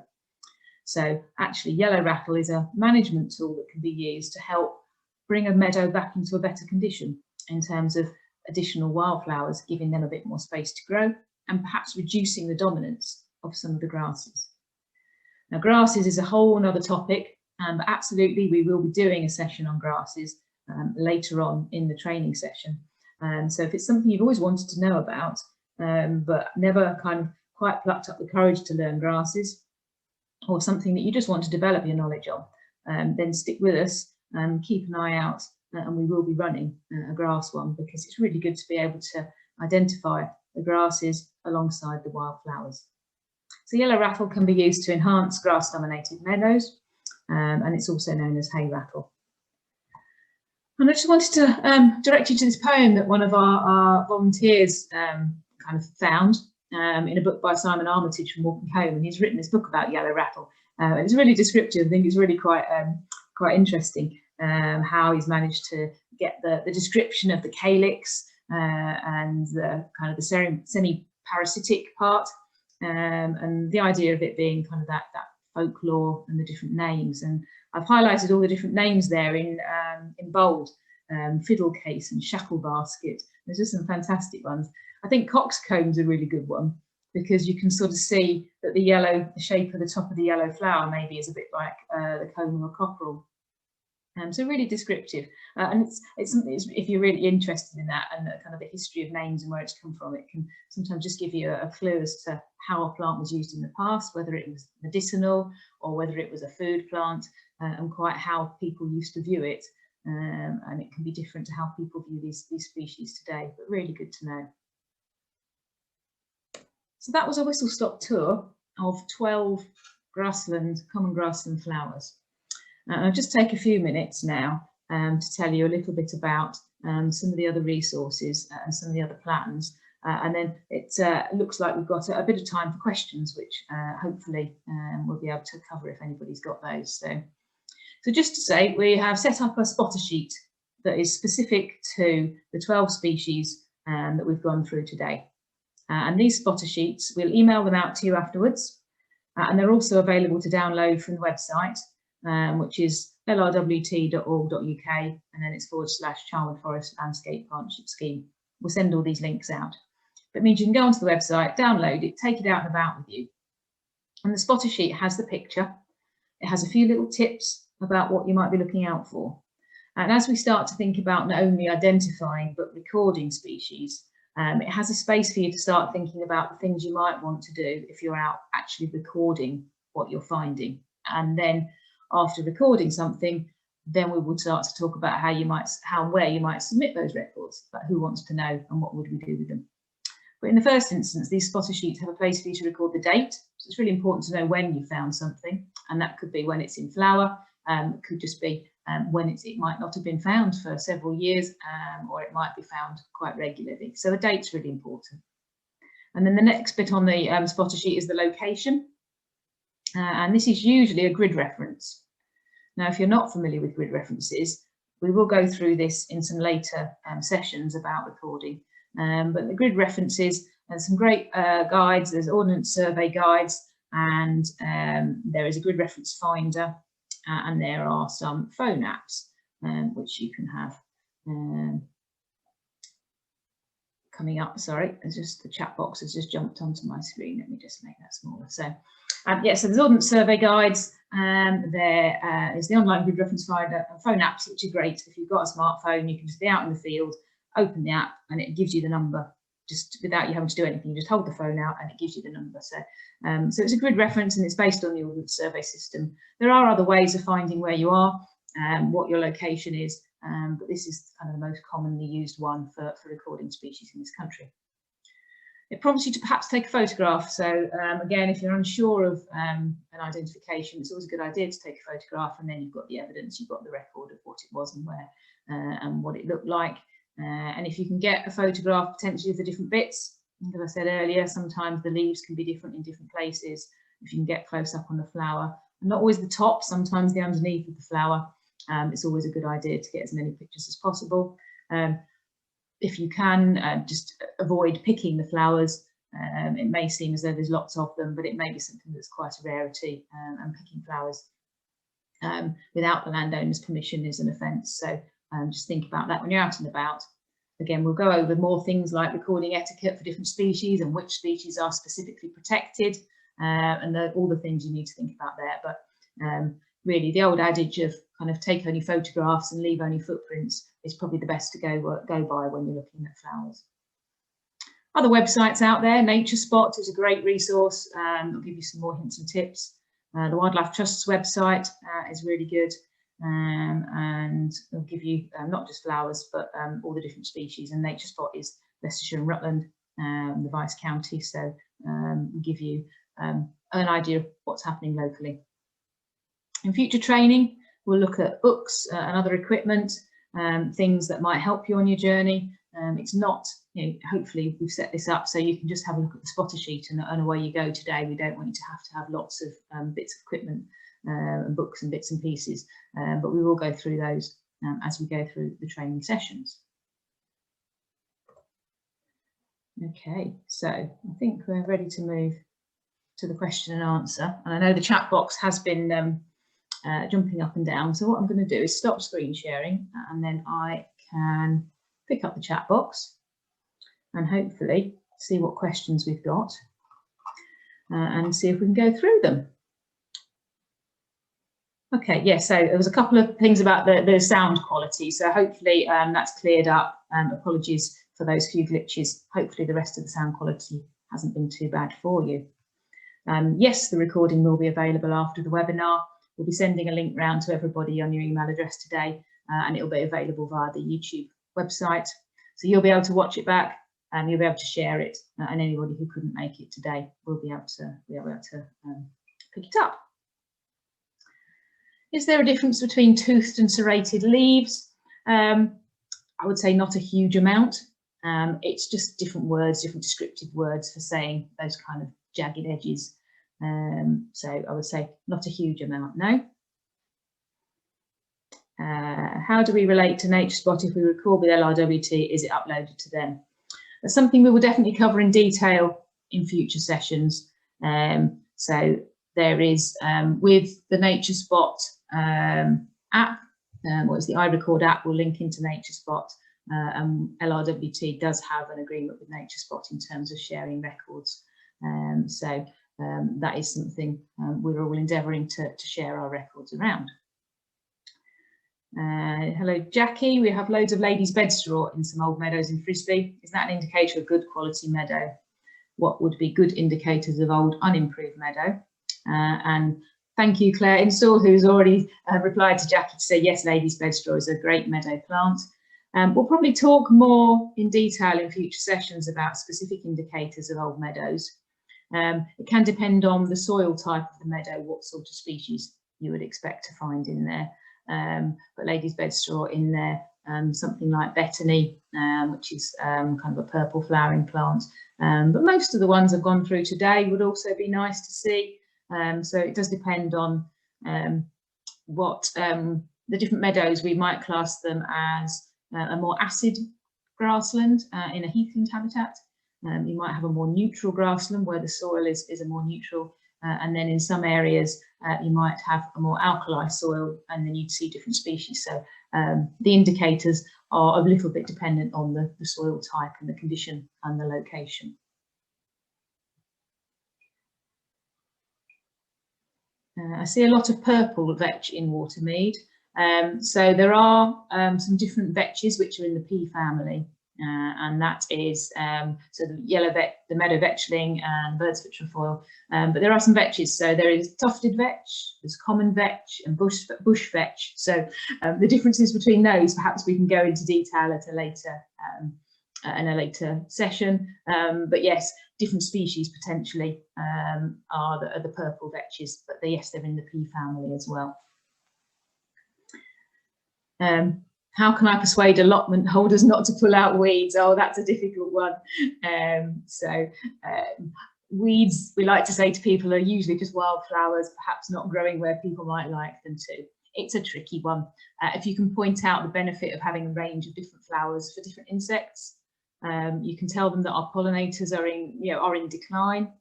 So actually, yellow rattle is a management tool that can be used to help bring a meadow back into a better condition in terms of additional wildflowers, giving them a bit more space to grow and perhaps reducing the dominance of some of the grasses. Now, grasses is a whole other topic, but absolutely we will be doing a session on grasses later on in the training session. So if it's something you've always wanted to know about, but never kind of quite plucked up the courage to learn grasses, or something that you just want to develop your knowledge of, then stick with us and keep an eye out, and we will be running a grass one, because it's really good to be able to identify the grasses alongside the wildflowers. So yellow rattle can be used to enhance grass-dominated meadows, and it's also known as hay rattle. And I just wanted to direct you to this poem that one of our volunteers kind of found in a book by Simon Armitage from Walking Home, and he's written this book about yellow rattle. It's really descriptive. I think it's really quite interesting how he's managed to get the description of the calyx and the kind of the semi-parasitic part, and the idea of it being kind of that folklore and the different names. And I've highlighted all the different names there in bold: fiddle case and shackle basket. There's just some fantastic ones. I think coxcomb's a really good one, because you can sort of see that the shape of the top of the yellow flower maybe is a bit like the comb of a cockerel. So really descriptive, and it's if you're really interested in that and kind of the history of names and where it's come from, it can sometimes just give you a clue as to how a plant was used in the past, whether it was medicinal or whether it was a food plant, and quite how people used to view it. And it can be different to how people view these species today, but really good to know. So that was a whistle-stop tour of 12 common grassland flowers. I'll just take a few minutes now to tell you a little bit about some of the other resources and some of the other plans. And then it looks like we've got a bit of time for questions, which hopefully we'll be able to cover if anybody's got those. So just to say, we have set up a spotter sheet that is specific to the 12 species that we've gone through today. And these spotter sheets, we'll email them out to you afterwards. And they're also available to download from the website, which is lrwt.org.uk, and then it's /Charnwood Forest Landscape Partnership Scheme. We'll send all these links out. That means you can go onto the website, download it, take it out and about with you. And the spotter sheet has the picture. It has a few little tips about what you might be looking out for. And as we start to think about not only identifying but recording species, It has a space for you to start thinking about the things you might want to do if you're out actually recording what you're finding. And then after recording something, then we will start to talk about how and where you might submit those records, but who wants to know and what would we do with them. But in the first instance, these spotter sheets have a place for you to record the date. So it's really important to know when you found something, and that could be when it's in flower, it could just be when it might not have been found for several years, or it might be found quite regularly. So the date's really important. And then the next bit on the spotter sheet is the location. And this is usually a grid reference. Now, if you're not familiar with grid references, we will go through this in some later sessions about recording. But the grid references, there's some great guides, there's Ordnance Survey guides, and there is a grid reference finder, and there are some phone apps which you can have coming up. Sorry, it's just the chat box has just jumped onto my screen. Let me just make that smaller. So yeah, so there's Ordnance Survey guides, there is the online grid reference finder and phone apps, which are great. If you've got a smartphone, you can just be out in the field, open the app, and it gives you the number just without you having to do anything. You just hold the phone out and it gives you the number. So so it's a grid reference and it's based on the Ordnance Survey system. There are other ways of finding where you are, what your location is, but this is kind of the most commonly used one for recording species in this country. It prompts you to perhaps take a photograph. So again, if you're unsure of an identification, it's always a good idea to take a photograph, and then you've got the evidence, you've got the record of what it was and where and what it looked like. And if you can get a photograph potentially of the different bits, as I said earlier, sometimes the leaves can be different in different places. If you can get close up on the flower, and not always the top, sometimes the underneath of the flower, it's always a good idea to get as many pictures as possible. If you can, just avoid picking the flowers. It may seem as though there's lots of them, but it may be something that's quite a rarity, and picking flowers without the landowner's permission is an offence. So just think about that when you're out and about. Again, we'll go over more things like recording etiquette for different species and which species are specifically protected, and all the things you need to think about there. But really, the old adage of kind of take only photographs and leave only footprints is probably the best to go by when you're looking at flowers. Other websites out there, Nature Spot is a great resource. It'll give you some more hints and tips. The Wildlife Trust's website is really good. And it'll give you not just flowers, but all the different species. And Nature Spot is Leicestershire and Rutland, the vice county, so will give you an idea of what's happening locally. In future training, we'll look at books and other equipment, things that might help you on your journey. It's not, hopefully we've set this up so you can just have a look at the spotter sheet and away you go today. We don't want you to have lots of bits of equipment and books and bits and pieces, but we will go through those as we go through the training sessions. Okay, so I think we're ready to move to the question and answer. And I know the chat box has been jumping up and down, so what I'm going to do is stop screen sharing, and then I can pick up the chat box and hopefully see what questions we've got and see if we can go through them. Okay, yeah, so there was a couple of things about the sound quality, so hopefully that's cleared up. Apologies for those few glitches. Hopefully the rest of the sound quality hasn't been too bad for you. Yes, the recording will be available after the webinar. We'll be sending a link round to everybody on your email address today, and it'll be available via the YouTube website. So you'll be able to watch it back, and you'll be able to share it, and anybody who couldn't make it today will be able to pick it up. Is there a difference between toothed and serrated leaves? I would say not a huge amount. It's just different words, different descriptive words for saying those kind of jagged edges. So I would say not a huge amount, no. How do we relate to Nature Spot if we record with LRWT? Is it uploaded to them? That's something we will definitely cover in detail in future sessions. So there is with the Nature Spot app, or it's the iRecord app, will link into Nature Spot. LRWT does have an agreement with Nature Spot in terms of sharing records. So that is something we're all endeavouring to share our records around. Hello, Jackie. We have loads of ladies' bedstraw in some old meadows in Frisbee. Is that an indicator of good quality meadow? What would be good indicators of old unimproved meadow? And thank you, Claire Insall, who's already replied to Jackie to say, yes, ladies' bedstraw is a great meadow plant. We'll probably talk more in detail in future sessions about specific indicators of old meadows. It can depend on the soil type of the meadow, what sort of species you would expect to find in there. But ladies' bedstraw in there, something like betony, which is kind of a purple flowering plant. But most of the ones I've gone through today would also be nice to see. So it does depend on what the different meadows. We might class them as a more acid grassland in a heathland habitat. You might have a more neutral grassland where the soil is a more neutral, and then in some areas you might have a more alkali soil, and then you'd see different species. So the indicators are a little bit dependent on the soil type and the condition and the location. I see a lot of purple vetch in Watermead. So there are some different vetches which are in the pea family, and that is so the yellow vet, the meadow vetchling, and birdsfoot trefoil. But there are some vetches. So there is tufted vetch, there's common vetch, and bush vetch. So the differences between those, perhaps we can go into detail at a later in a later session. But yes, different species potentially are the purple vetches, but yes, they're in the pea family as well. How can I persuade allotment holders not to pull out weeds? Oh, that's a difficult one. Weeds, we like to say to people, are usually just wildflowers, perhaps not growing where people might like them to. It's a tricky one. If you can point out the benefit of having a range of different flowers for different insects, you can tell them that our pollinators are in decline,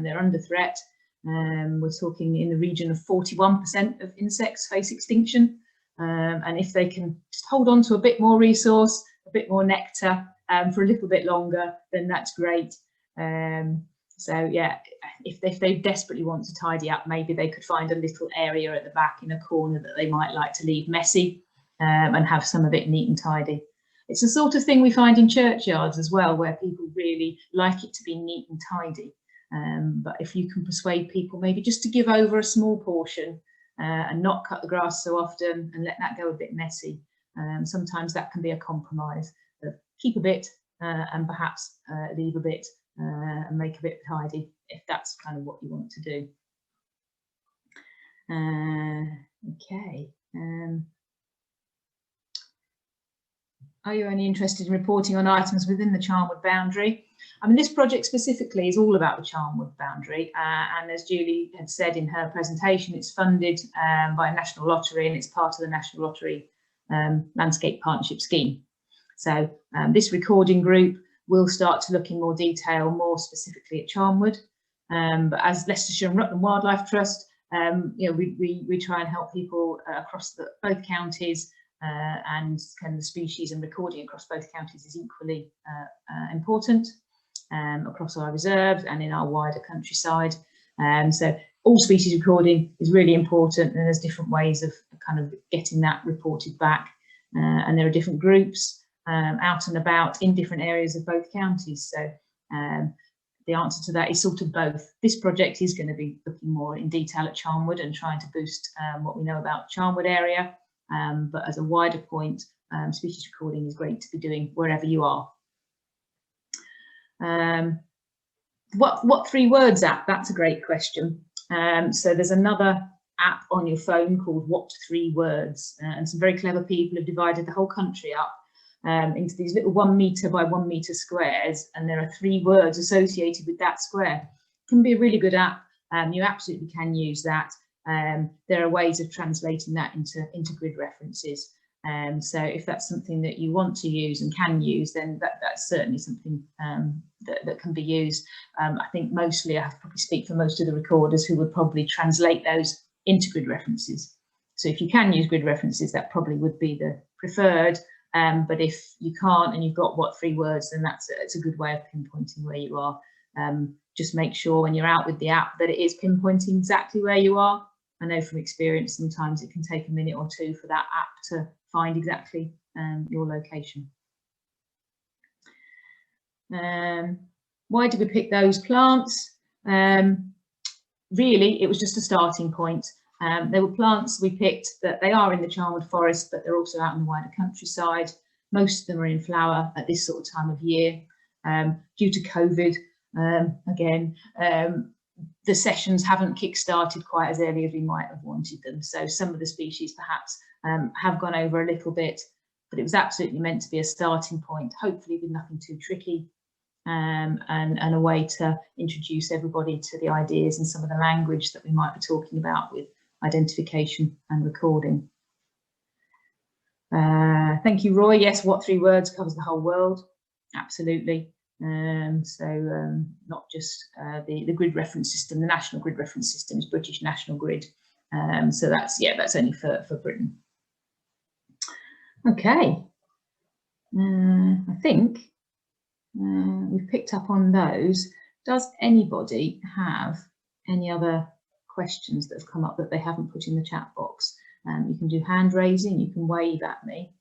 they're under threat. We're talking in the region of 41% of insects face extinction. And if they can just hold on to a bit more resource, a bit more nectar for a little bit longer, then that's great. So yeah, if they desperately want to tidy up, maybe they could find a little area at the back in a corner that they might like to leave messy and have some of it neat and tidy. It's the sort of thing we find in churchyards as well, where people really like it to be neat and tidy. But if you can persuade people maybe just to give over a small portion and not cut the grass so often and let that go a bit messy, sometimes that can be a compromise of keep a bit and perhaps leave a bit and make a bit tidy, if that's kind of what you want to do. Okay. Are you only interested in reporting on items within the Charnwood boundary? I mean, this project specifically is all about the Charnwood boundary, and as Julie had said in her presentation, it's funded by a national lottery, and it's part of the National Lottery Landscape Partnership Scheme. So this recording group will start to look in more detail, more specifically at Charnwood. But as Leicestershire and Rutland Wildlife Trust, we try and help people across both counties. And kind of the species and recording across both counties is equally important across our reserves and in our wider countryside. So all species recording is really important, and there's different ways of kind of getting that reported back. And there are different groups out and about in different areas of both counties. So the answer to that is sort of both. This project is going to be looking more in detail at Charnwood and trying to boost what we know about the Charnwood area. But as a wider point, species recording is great to be doing wherever you are. What 3 words app? That's a great question. So there's another app on your phone called What 3 Words, and some very clever people have divided the whole country up into these little 1 metre by 1 metre squares, and there are 3 words associated with that square. It can be a really good app. You absolutely can use that. There are ways of translating that into grid references. So if that's something that you want to use and can use, then that's certainly something that can be used. I think mostly I have to probably speak for most of the recorders who would probably translate those into grid references. So if you can use grid references, that probably would be the preferred. But if you can't and you've got what 3 words, then it's a good way of pinpointing where you are. Just make sure when you're out with the app that it is pinpointing exactly where you are. I know from experience sometimes it can take a minute or two for that app to find exactly your location. Why did we pick those plants? Really, it was just a starting point. There were plants we picked that they are in the Charnwood Forest, but they're also out in the wider countryside. Most of them are in flower at this sort of time of year. Due to COVID, again, the sessions haven't kick-started quite as early as we might have wanted them. So some of the species perhaps have gone over a little bit, but it was absolutely meant to be a starting point, hopefully with nothing too tricky, and a way to introduce everybody to the ideas and some of the language that we might be talking about with identification and recording. Thank you, Roy. Yes, what 3 words covers the whole world? Absolutely. Not just the grid reference system. The national grid reference system is British National Grid. So that's only for Britain. Okay. I think we've picked up on those. Does anybody have any other questions that have come up that they haven't put in the chat box? You can do hand raising, you can wave at me.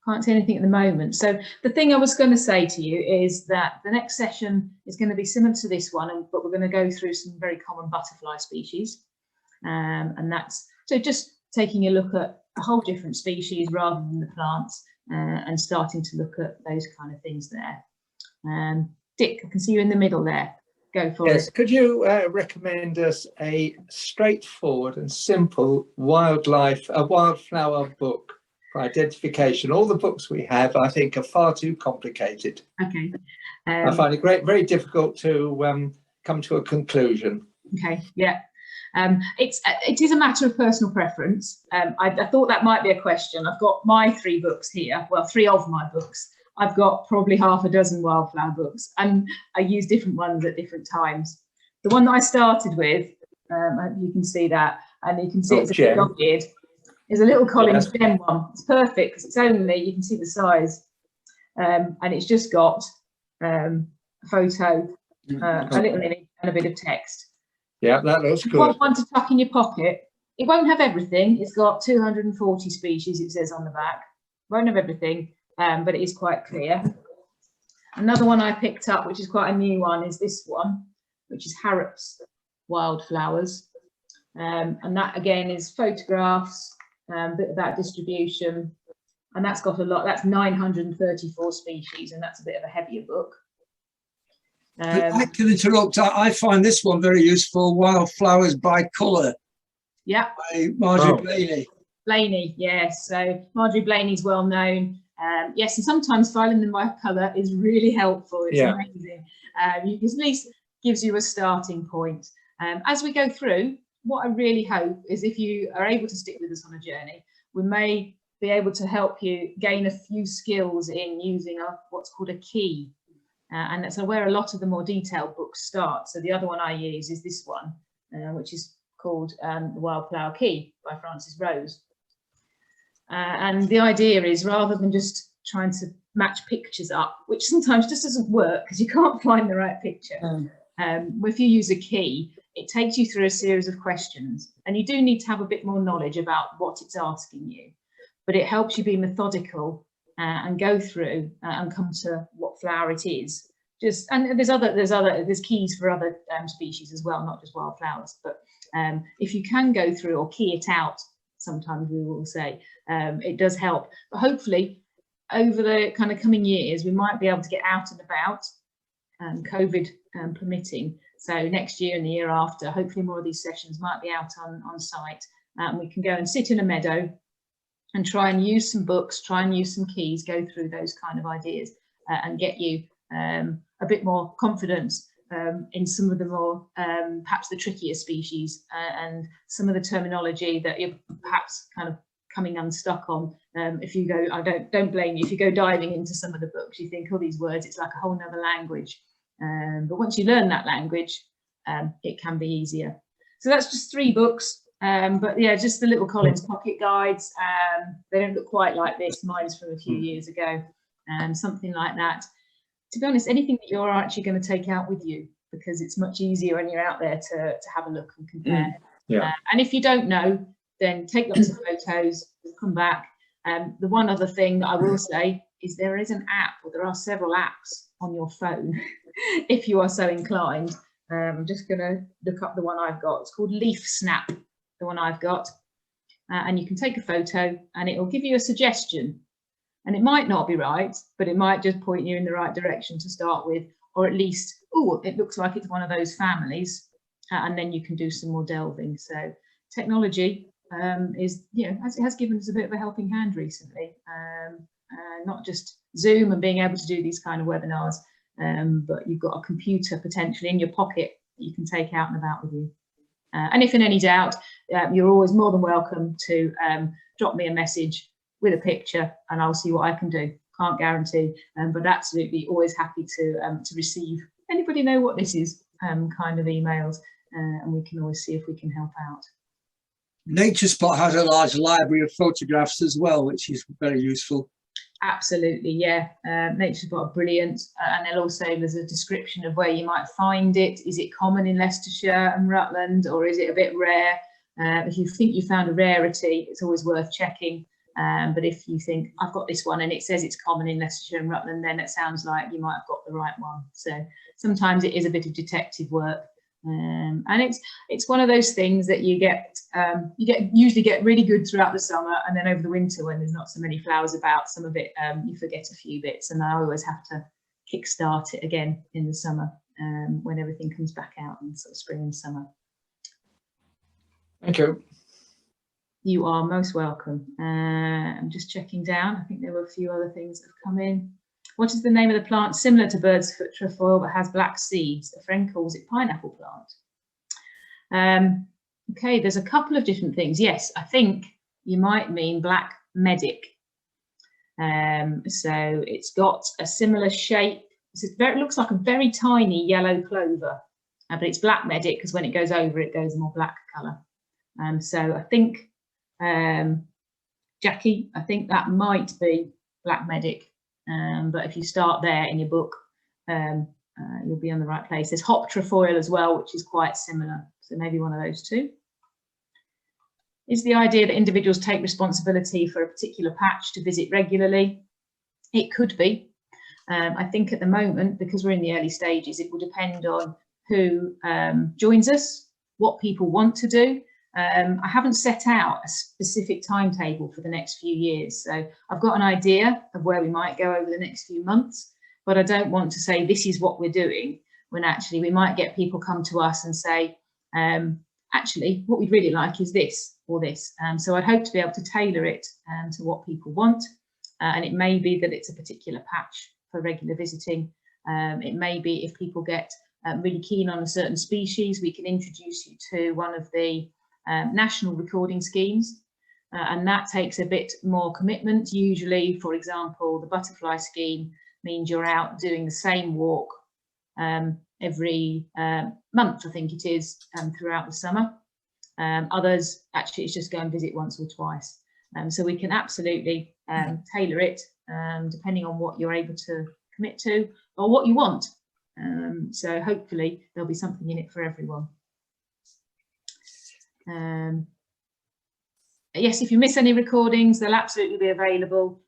Can't see anything at the moment. So the thing I was going to say to you is that the next session is going to be similar to this one, but we're going to go through some very common butterfly species. And that's so just taking a look at a whole different species rather than the plants, and starting to look at those kind of things there. Dick, I can see you in the middle there. Go for it. Could you recommend us a straightforward and simple wildflower book for identification? All the books we have, I think, are far too complicated. Okay. I find it very difficult to come to a conclusion. Okay, yeah. It is a matter of personal preference. I thought that might be a question. I've got my 3 books here, well, 3 of my books. I've got probably half a dozen wildflower books, and I use different ones at different times. The one that I started with, you can see that, and you can see it's a bit dog-eared. It's a little Collins gem one. It's perfect because it's only, you can see the size, and it's just got a photo, a little lily, and a bit of text. Yeah, that looks good. You want one to tuck in your pocket. It won't have everything. It's got 240 species, it says on the back. Won't have everything, but it is quite clear. Another one I picked up, which is quite a new one, is this one, which is Harrop's Wildflowers. And that again is photographs, a bit about distribution, and that's got a lot. That's 934 species, and that's a bit of a heavier book. I can interrupt. I find this one very useful. Wildflowers by Colour. Yeah. By Marjorie Blaney. Blaney, yes. So Marjorie Blaney's well known. Yes, and sometimes filing them by colour is really helpful. It's amazing. At least gives you a starting point. As we go through, what I really hope is if you are able to stick with us on a journey, we may be able to help you gain a few skills in using what's called a key. And that's where a lot of the more detailed books start. So the other one I use is this one, which is called The Wildflower Key by Frances Rose. And the idea is, rather than just trying to match pictures up, which sometimes just doesn't work because you can't find the right picture. If you use a key, it takes you through a series of questions, and you do need to have a bit more knowledge about what it's asking you, but it helps you be methodical and go through and come to what flower it is. And there's keys for other species as well, not just wildflowers. But if you can go through or key it out, sometimes we will say, it does help. But hopefully, over the kind of coming years, we might be able to get out and about, COVID permitting. So next year and the year after, hopefully more of these sessions might be out on site. We can go and sit in a meadow and try and use some books, try and use some keys, go through those kind of ideas, and get you a bit more confidence in some of the more, perhaps the trickier species, and some of the terminology that you're perhaps kind of coming unstuck on. If you go, I don't blame you, if you go diving into some of the books, you think, oh, these words, it's like a whole nother language. But once you learn that language, it can be easier. So that's just 3 books. But yeah, just the little Collins pocket guides. They don't look quite like this. Mine's from a few years ago, something like that. To be honest, anything that you're actually going to take out with you because it's much easier when you're out there to have a look and compare. Yeah. And if you don't know, then take lots of photos, come back. The one other thing that I will say is there is an app, or there are several apps on your phone, if you are so inclined. I'm just going to look up the one I've got. It's called Leaf Snap, the one I've got. And you can take a photo and it will give you a suggestion. And it might not be right, but it might just point you in the right direction to start with, or at least, oh, it looks like it's one of those families. And then you can do some more delving. So technology is, you know, has given us a bit of a helping hand recently. Not just Zoom and being able to do these kind of webinars, but you've got a computer potentially in your pocket that you can take out and about with you. And if in any doubt, you're always more than welcome to drop me a message with a picture and I'll see what I can do. Can't guarantee, but absolutely always happy to receive anybody know what this is kind of emails, and we can always see if we can help out. Nature Spot has a large library of photographs as well, which is very useful. Absolutely, yeah. Nature Spot are brilliant, and they'll also, there's a description of where you might find it. Is it common in Leicestershire and Rutland, or is it a bit rare? If you think you found a rarity, it's always worth checking. But if you think I've got this one and it says it's common in Leicestershire and Rutland, then it sounds like you might have got the right one. So sometimes it is a bit of detective work, and it's one of those things that you usually get really good throughout the summer, and then over the winter when there's not so many flowers about, some of it you forget a few bits, and I always have to kickstart it again in the summer when everything comes back out in sort of spring and summer. Thank you. You are most welcome. I'm just checking down. I think there were a few other things that have come in. What is the name of the plant similar to bird's foot trefoil but has black seeds? A friend calls it pineapple plant. Okay, there's a couple of different things. Yes, I think you might mean black medic. So it's got a similar shape. It looks like a very tiny yellow clover, but it's black medic because when it goes over, it goes a more black colour. So I think, Jackie, I think that might be black medic. But if you start there in your book, you'll be on the right place. There's hop trefoil as well, which is quite similar. So maybe one of those two. Is the idea that individuals take responsibility for a particular patch to visit regularly? It could be. I think at the moment, because we're in the early stages, it will depend on who joins us, what people want to do. I haven't set out a specific timetable for the next few years. So I've got an idea of where we might go over the next few months, but I don't want to say this is what we're doing, when actually we might get people come to us and say, actually, what we'd really like is this or this. So I'd hope to be able to tailor it to what people want. And it may be that it's a particular patch for regular visiting. It may be if people get really keen on a certain species, we can introduce you to one of the national recording schemes, and that takes a bit more commitment. Usually, for example, the butterfly scheme means you're out doing the same walk every month, I think it is, throughout the summer. Others, actually, it's just go and visit once or twice. So we can absolutely tailor it depending on what you're able to commit to or what you want. So hopefully there'll be something in it for everyone. Yes, if you miss any recordings, they'll absolutely be available.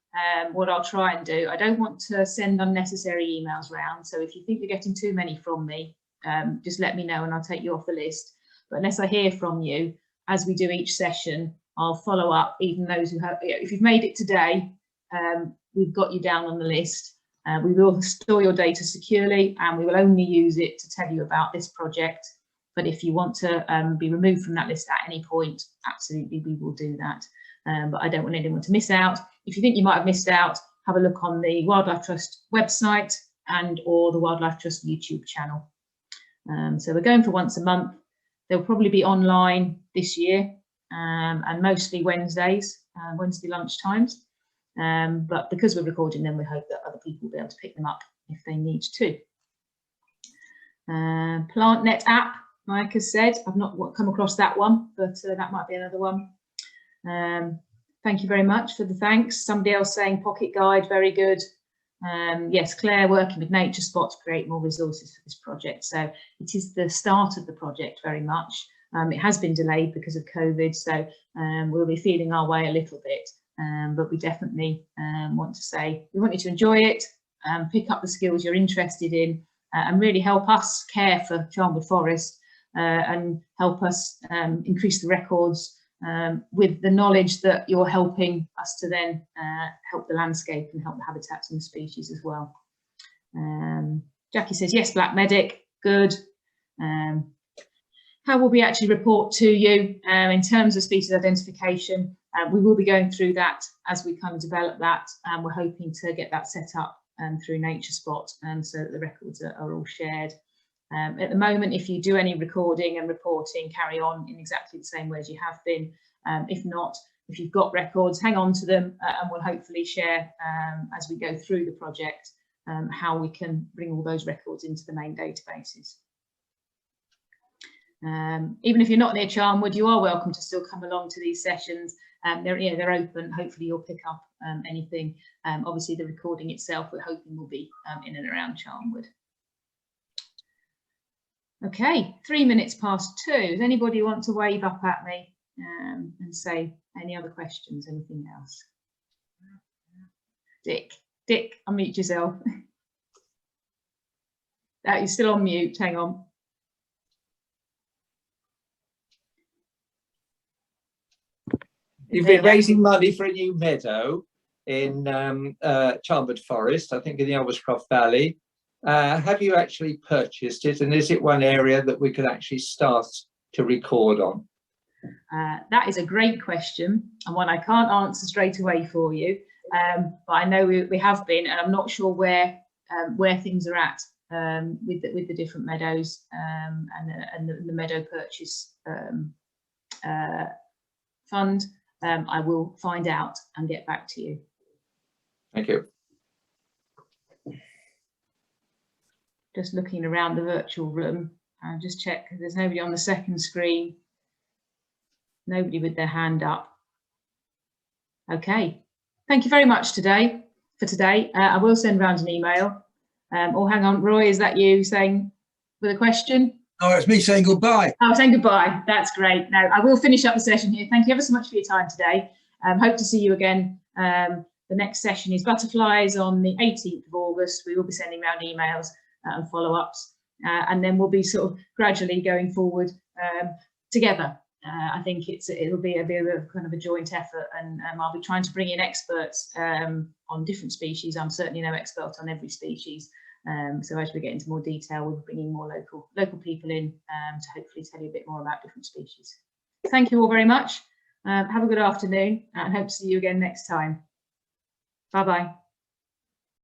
What I'll try and do, I don't want to send unnecessary emails around, so if you think you're getting too many from me, just let me know and I'll take you off the list. But unless I hear from you, as we do each session, I'll follow up. Even those who have, if you've made it today, we've got you down on the list. We will store your data securely and we will only use it to tell you about this project. But if you want to be removed from that list at any point, absolutely, we will do that. But I don't want anyone to miss out. If you think you might have missed out, have a look on the Wildlife Trust website and or the Wildlife Trust YouTube channel. So we're going for once a month. They'll probably be online this year and mostly Wednesdays, Wednesday lunchtimes. But because we're recording them, we hope that other people will be able to pick them up if they need to. PlantNet app, Mike has said, I've not come across that one, but that might be another one. Thank you very much for the thanks. Somebody else saying Pocket Guide, very good. Yes, Claire working with Nature Spot to create more resources for this project. So it is the start of the project very much. It has been delayed because of COVID, so we'll be feeling our way a little bit, but we definitely want to say we want you to enjoy it, pick up the skills you're interested in, and really help us care for Charnwood Forest and help us increase the records with the knowledge that you're helping us to then help the landscape and help the habitats and the species as well. Jackie says, yes, Black Medic, good. How will we actually report to you in terms of species identification? We will be going through that as we kind of develop that, and we're hoping to get that set up through Nature Spot so that the records are all shared. At the moment, if you do any recording and reporting, carry on in exactly the same way as you have been. If not, if you've got records, hang on to them, and we'll hopefully share as we go through the project how we can bring all those records into the main databases. Even if you're not near Charnwood, you are welcome to still come along to these sessions. They're open. Hopefully you'll pick up anything. Obviously the recording itself we're hoping will be in and around Charnwood. Okay, 3 minutes past 2. Does anybody want to wave up at me and say any other questions, anything else? Dick, unmute yourself. You're still on mute, hang on. You've been raising money for a new meadow in Charnwood Forest, I think in the Alberscroft Valley. Have you actually purchased it, and is it one area that we could actually start to record on? That is a great question, and one I can't answer straight away for you, but I know we have been, and I'm not sure where things are at with the different meadows and the meadow purchase fund. I will find out and get back to you. Thank you. Just looking around the virtual room, I'll just check because there's nobody on the second screen. Nobody with their hand up. Okay, thank you very much for today. I will send round an email. Oh, hang on, Roy, is that you saying with a question? Oh, it's me saying goodbye. Oh, saying goodbye. That's great. Now, I will finish up the session here. Thank you ever so much for your time today. Hope to see you again. The next session is butterflies on the 18th of August. We will be sending around emails and follow-ups, and then we'll be sort of gradually going forward together. I think it'll be a bit of kind of a joint effort, and I'll be trying to bring in experts on different species. I'm certainly no expert on every species. So as we get into more detail, we'll be bringing more local people in to hopefully tell you a bit more about different species. Thank you all very much. Have a good afternoon, and hope to see you again next time. Bye-bye.